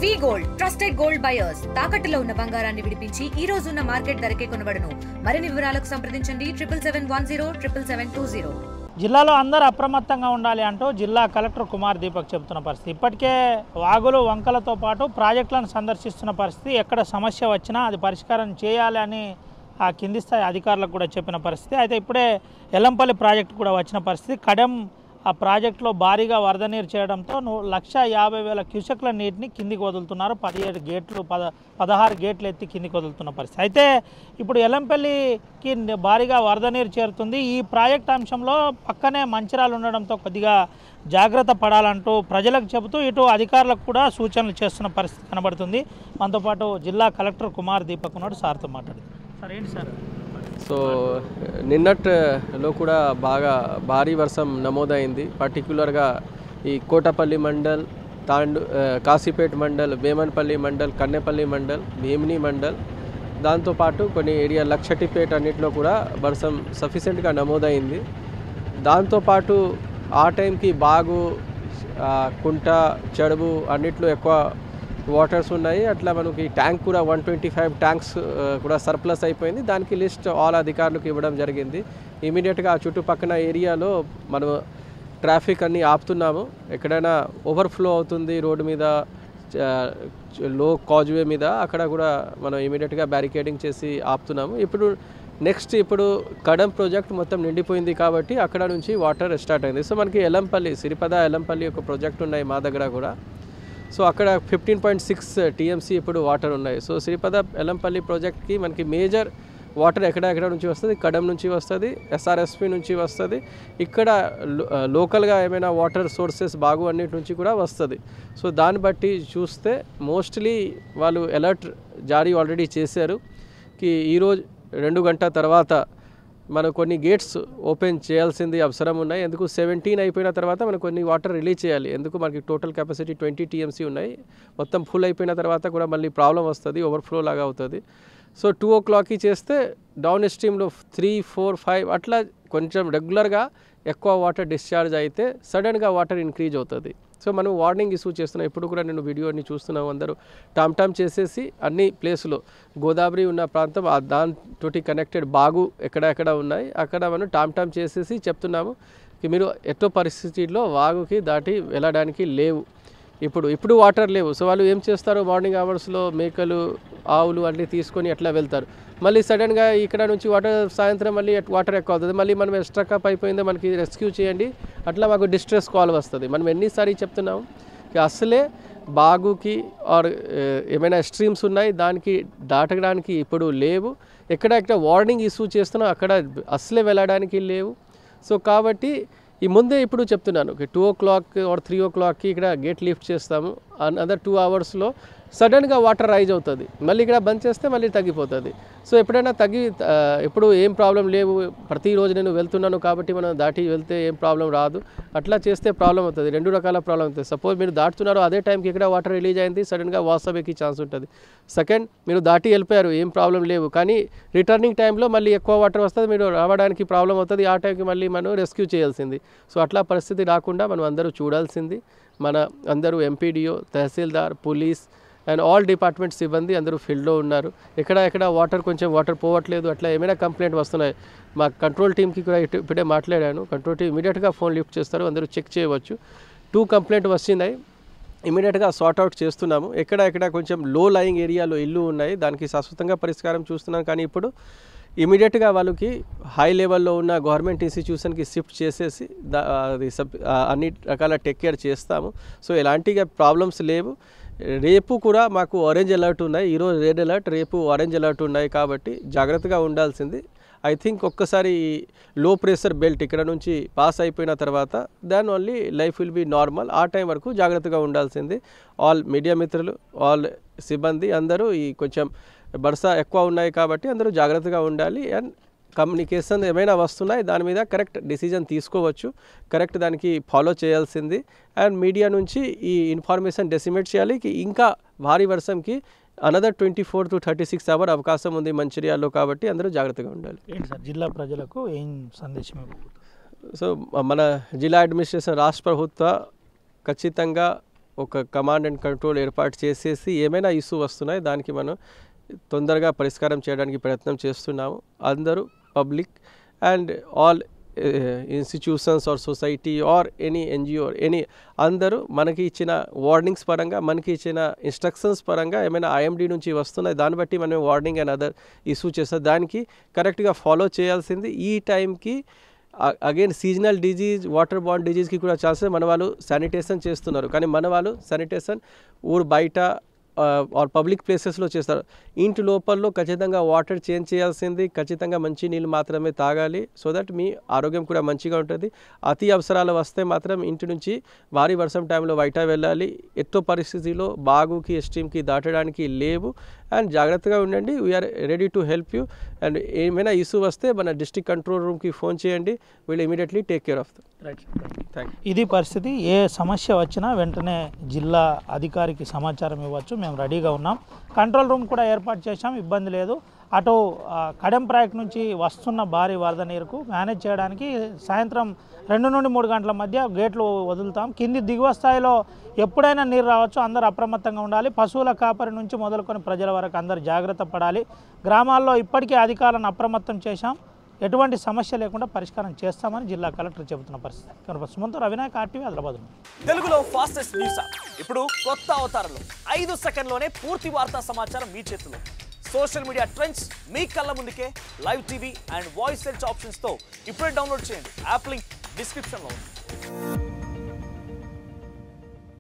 వి gold trusted gold buyers తాకట్టులో ఉన్న బంగారాన్ని విడిపించి ఈ రోజు ఉన్న మార్కెట్ ధరకే కొనబడును. మరిన్ని వివరాలకు సంప్రదించండి 77107720. జిల్లాలో అందరూ అప్రమత్తంగా ఉండాలి అంటూ జిల్లా కలెక్టర్ కుమార్ దీపక్ చెబుతున్న పరిస్థితి. ఇప్పటికే వాగులు వంకలతో పాటు ప్రాజెక్టులను సందర్శిస్తున్న పరిస్థితి. ఎక్కడ సమస్య వచ్చినా అది పరిష్కారం చేయాలి అని ఆ కింది స్థాయి అధికారులకు కూడా చెప్పిన పరిస్థితి. అయితే ఇప్పుడే ఎల్లంపల్లి ప్రాజెక్టు కూడా వచ్చిన పరిస్థితి. కడెం ఆ ప్రాజెక్టులో భారీగా వరద నీరు చేయడంతో 1,50,000 క్యూసెక్ల నీటిని కిందికి వదులుతున్నారు. 16 గేట్లు ఎత్తి కిందికి వదులుతున్న పరిస్థితి. అయితే ఇప్పుడు ఎల్లంపల్లికి భారీగా వరద నీరు చేరుతుంది. ఈ ప్రాజెక్ట్ అంశంలో పక్కనే మంచిరాలు ఉండడంతో కొద్దిగా జాగ్రత్త పడాలంటూ ప్రజలకు చెబుతూ ఇటు అధికారులకు కూడా సూచనలు చేస్తున్న పరిస్థితి కనబడుతుంది. మనతో పాటు జిల్లా కలెక్టర్ కుమార్ దీపక్ ఉన్నాడు. సార్తో మాట్లాడుతుంది. సార్ ఏంటి సార్? సో నిన్నట్లో కూడా బాగా భారీ వర్షం నమోదైంది. పర్టిక్యులర్గా ఈ కోటపల్లి మండల్, కాశీపేట్ మండల్, వేమన్పల్లి మండల్, కన్నెపల్లి మండల్, భీమిని మండల్, దాంతోపాటు కొన్ని ఏరియా లక్షటిపేట్ అన్నింటిలో కూడా వర్షం సఫిషియెంట్గా నమోదైంది. దాంతోపాటు ఆ టైంకి బాగు, కుంట, చెడువు అన్నిట్లో ఎక్కువ వాటర్స్ ఉన్నాయి. అట్లా మనకి ట్యాంక్ కూడా 125 ట్యాంక్స్ కూడా సర్ప్లస్ అయిపోయింది. దానికి లిస్ట్ ఆల్ అధికారులకు ఇవ్వడం జరిగింది. ఇమీడియట్గా ఆ చుట్టుపక్కల ఏరియాలో మనం ట్రాఫిక్ అన్నీ ఆపుతున్నాము. ఎక్కడైనా ఓవర్ఫ్లో అవుతుంది రోడ్డు మీద, లో కాజ్వే మీద, అక్కడ కూడా మనం ఇమీడియట్గా బ్యారికేడింగ్ చేసి ఆపుతున్నాము. ఇప్పుడు కడెం ప్రాజెక్ట్ మొత్తం నిండిపోయింది కాబట్టి అక్కడ నుంచి వాటర్ స్టార్ట్ అయింది. సో మనకి సిరిపద ఎల్లంపల్లి ఒక ప్రాజెక్ట్ ఉన్నాయి మా దగ్గర కూడా. సో అక్కడ 15.6 టీఎంసీ ఇప్పుడు వాటర్ ఉన్నాయి. సో సిరిపద ఎల్లంపల్లి ప్రాజెక్ట్కి మనకి మేజర్ వాటర్ ఎక్కడ నుంచి వస్తుంది? కడెం నుంచి వస్తుంది, ఎస్ఆర్ఎస్పి నుంచి వస్తుంది. ఇక్కడ లోకల్గా ఏమైనా వాటర్ సోర్సెస్ బాగు అన్నిటి నుంచి కూడా వస్తుంది. సో దాన్ని బట్టి చూస్తే మోస్ట్లీ వాళ్ళు అలర్ట్ జారీ ఆల్రెడీ చేశారు కి ఈరోజు 2 గంటల తర్వాత మనం కొన్ని గేట్స్ ఓపెన్ చేయాల్సింది అవసరం ఉన్నాయి. ఎందుకు 17 అయిపోయిన తర్వాత మనం కొన్ని వాటర్ రిలీజ్ చేయాలి. ఎందుకు మనకి టోటల్ కెపాసిటీ 20 టీఎంసీ ఉన్నాయి. మొత్తం ఫుల్ అయిపోయిన తర్వాత కూడా మళ్ళీ ప్రాబ్లం వస్తుంది, ఓవర్ఫ్లో లాగా అవుతుంది. సో 2 o'clockకి చేస్తే డౌన్ స్ట్రీమ్లో 3, 4, 5 అట్లా కొంచెం రెగ్యులర్గా ఎక్కువ వాటర్ డిశ్చార్జ్ అయితే సడన్గా వాటర్ ఇంక్రీజ్ అవుతుంది. సో మనం వార్నింగ్ ఇష్యూ చేస్తున్నాం. ఇప్పుడు కూడా నేను వీడియోని చూస్తున్నాం. అందరూ టామ్ చేసేసి అన్ని ప్లేస్లో గోదావరి ఉన్న ప్రాంతం దాంతో కనెక్టెడ్ బాగు ఎక్కడెక్కడ ఉన్నాయి అక్కడ మనం టామ్ చేసేసి చెప్తున్నాము మీరు ఎట్టో పరిస్థితిలో వాగుకి దాటి వెళ్ళడానికి లేవు. ఇప్పుడు వాటర్ లేవు. సో వాళ్ళు ఏం చేస్తారు, మార్నింగ్ అవర్స్లో మేకలు, ఆవులు అన్నీ తీసుకొని అట్లా వెళ్తారు. మళ్ళీ సడన్గా ఇక్కడ నుంచి సాయంత్రం మళ్ళీ వాటర్ ఎక్కువ అవుతుంది. మళ్ళీ మనం ఎక్స్ట్రా కప్ అయిపోయిందో మనకి రెస్క్యూ చేయండి, అట్లా మాకు డిస్ట్రెస్ కాల్ వస్తుంది. మనం ఎన్నిసార్లు చెప్తున్నాము అసలే బాగుకి ఆర్ ఏమైనా స్ట్రీమ్స్ ఉన్నాయి దానికి దాటడానికి ఇప్పుడు లేవు. ఎక్కడెక్కడ వార్నింగ్ ఇష్యూ చేస్తున్నాం అక్కడ అసలే వెళ్ళడానికి లేవు. సో కాబట్టి ఈ ముందే ఇప్పుడు చెప్తున్నాను 2 o'clock ఆర్ 3 o'clockకి ఇక్కడ గేట్ లిఫ్ట్ చేస్తాము. అనదర్ 2 hours సడన్గా వాటర్ రైజ్ అవుతుంది. మళ్ళీ ఇక్కడ బంద్ చేస్తే మళ్ళీ తగ్గిపోతుంది. సో ఎప్పుడైనా ఇప్పుడు ఏం ప్రాబ్లం లేవు, ప్రతిరోజు నేను వెళ్తున్నాను కాబట్టి మనం దాటి వెళ్తే ఏం ప్రాబ్లం రాదు. అట్లా చేస్తే ప్రాబ్లం అవుతుంది. 2 రకాల ప్రాబ్లం అవుతుంది. సపోజ్ మీరు దాటుతున్నారో అదే టైంకి ఇక్కడ వాటర్ రిలీజ్ అయింది, సడన్గా వాసవేకి ఛాన్స్ ఉంటుంది. సెకండ్, మీరు దాటి వెళ్ళిపోయారు, ఏం ప్రాబ్లం లేవు, కానీ రిటర్నింగ్ టైంలో మళ్ళీ ఎక్కువ వాటర్ వస్తుంది, మీరు రావడానికి ప్రాబ్లం అవుతుంది. ఆ టైంకి మళ్ళీ మనం రెస్క్యూ చేయాల్సింది. సో అట్లా పరిస్థితి రాకుండా మనం అందరూ చూడాల్సింది. మన అందరూ MPDO, tahsildar, police and all department సిబ్బంది అందరూ ఫీల్డ్లో ఉన్నారు. ఎక్కడ వాటర్ పోవట్లేదు అట్లా ఏమైనా కంప్లైంట్ వస్తున్నాయి మా కంట్రోల్ టీమ్కి కూడా ఇప్పుడే మాట్లాడాను. కంట్రోల్ టీమ్ ఇమీడియట్గా ఫోన్ లిఫ్ట్ చేస్తారు, అందరూ చెక్ చేయవచ్చు. 2 కంప్లైంట్ వచ్చినాయి, ఇమీడియట్గా సార్ట్అవుట్ చేస్తున్నాము. ఎక్కడ కొంచెం లో లయింగ్ ఏరియాలో ఇల్లు ఉన్నాయి, దానికి శాశ్వతంగా పరిష్కారం చూస్తున్నాం. కానీ ఇప్పుడు ఇమీడియట్గా వాళ్ళకి హై లెవెల్లో ఉన్న గవర్నమెంట్ ఇన్స్టిట్యూషన్కి షిఫ్ట్ చేసేసి అన్ని రకాల టేక్ కేర్ చేస్తాము. సో ఎలాంటి ప్రాబ్లమ్స్ లేవు. రేపు కూడా మాకు ఆరెంజ్ అలర్ట్ ఉన్నాయి. ఈరోజు రెడ్ అలర్ట్, రేపు ఆరెంజ్ అలర్ట్ ఉన్నాయి కాబట్టి జాగ్రత్తగా ఉండాల్సింది. ఐ థింక్ ఒక్కసారి లో ప్రెషర్ బెల్ట్ ఇక్కడ నుంచి పాస్ అయిపోయిన తర్వాత దాని only life will be normal. ఆ టైం వరకు జాగ్రత్తగా ఉండాల్సింది. ఆల్ మీడియా మిత్రులు, ఆల్ సిబ్బంది అందరూ ఈ కొంచెం బర్సా ఎక్కువ ఉన్నాయి కాబట్టి అందరూ జాగ్రత్తగా ఉండాలి. అండ్ కమ్యూనికేషన్ ఏమైనా వస్తున్నాయి దాని మీద కరెక్ట్ డిసిజన్ తీసుకోవచ్చు, కరెక్ట్ దానికి ఫాలో చేయాల్సింది. అండ్ మీడియా నుంచి ఈ ఇన్ఫర్మేషన్ డెసిమేట్ చేయాలి ఇంకా భారీ వర్షంకి అనదర్ 24 to 36 hours అవకాశం ఉంది మంచిర్యాలలో కాబట్టి అందరూ జాగ్రత్తగా ఉండాలి. ఏంటి సార్ జిల్లా ప్రజలకు ఏం సందేశం? సో మన జిల్లా అడ్మినిస్ట్రేషన్ రాష్ట్ర ప్రభుత్వ ఖచ్చితంగా ఒక కమాండ్ అండ్ కంట్రోల్ ఏర్పాటు చేసేసి ఏమైనా ఇష్యూ వస్తున్నాయి దానికి మనం తొందరగా పరిష్కారం చేయడానికి ప్రయత్నం చేస్తున్నాము. అందరూ public and all institutions or society or any NGO any అందరూ మనకి ఇచ్చిన వార్నింగ్స్ పరంగా మనకి ఇచ్చిన ఇన్స్ట్రక్షన్స్ పరంగా ఏమైనా ఐఎండి నుంచి వస్తున్నాయి దాన్ని బట్టి మనం వార్నింగ్ అండ్ అదర్ ఇష్యూ చేస్తాం. దానికి కరెక్ట్గా ఫాలో చేయాల్సింది. ఈ టైంకి అగైన్ సీజనల్ డిజీజ్ వాటర్ బాండ్ డిజీజ్కి కూడా ఛాన్సెస్ మన వాళ్ళు శానిటేషన్ చేస్తున్నారు. కానీ మన వాళ్ళు శానిటేషన్ ఊరు బయట ఆర్ పబ్లిక్ ప్లేసెస్లో చేస్తారు. ఇంటి లోపల్లో ఖచ్చితంగా వాటర్ చేంజ్ చేయాల్సింది. ఖచ్చితంగా మంచి నీళ్ళు మాత్రమే తాగాలి. సో దట్ మీ ఆరోగ్యం కూడా మంచిగా ఉంటుంది. అతి అవసరాలు వస్తే మాత్రం ఇంటి నుంచి భారీ వర్షం టైంలో బయట వెళ్ళాలి. ఎట్టో పరిస్థితిలో బాగుకి స్ట్రీమ్కి దాటడానికి లేవు. అండ్ జాగ్రత్తగా ఉండండి. We are ready to help you. And ఏమైనా ఇష్యూ వస్తే మన డిస్ట్రిక్ట్ కంట్రోల్ రూమ్కి ఫోన్ చేయండి. వీళ్ళు immediately take care of. Thank you. ఇది పరిస్థితి. ఏ సమస్య వచ్చినా వెంటనే జిల్లా అధికారికి సమాచారం ఇవ్వచ్చు. మేము రెడీగా ఉన్నాం. కంట్రోల్ రూమ్ కూడా ఏర్పాటు చేశాం. ఇబ్బంది లేదు. అటు కడెం ప్రాజెక్ట్ నుంచి వస్తున్న భారీ వరద నీరుకు మేనేజ్ చేయడానికి సాయంత్రం 2 నుండి 3 గంటల మధ్య గేట్లు వదులుతాం. కింది దిగువ స్థాయిలో ఎప్పుడైనా నీరు రావచ్చు. అందరూ అప్రమత్తంగా ఉండాలి. పశువుల కాపరి నుంచి మొదలుకొని ప్రజల వరకు అందరూ జాగ్రత్త పడాలి. గ్రామాల్లో ఇప్పటికే అధికారులను అప్రమత్తం చేశాం. ఎటువంటి సమస్య లేకుండా పరిష్కారం చేస్తామని జిల్లా కలెక్టర్ చెబుతున్న పరిస్థితి. కనుక సుమంత్ రవినాయక్, RTV, హైదరాబాద్. తెలుగులో ఫాస్టెస్ట్ న్యూస్ ఇప్పుడు కొత్త అవతారంలో 5 సెకండ్లోనే పూర్తి వార్తా సమాచారం మీ చేతిలో. సోషల్ మీడియా ట్రెండ్స్ మీ కళ్ళ ముందుకే live TV and voice search ఆప్షన్స్తో ఇప్పుడే డౌన్లోడ్ చేయండి. యాప్ లింక్ డిస్క్రిప్షన్లో ఉంది.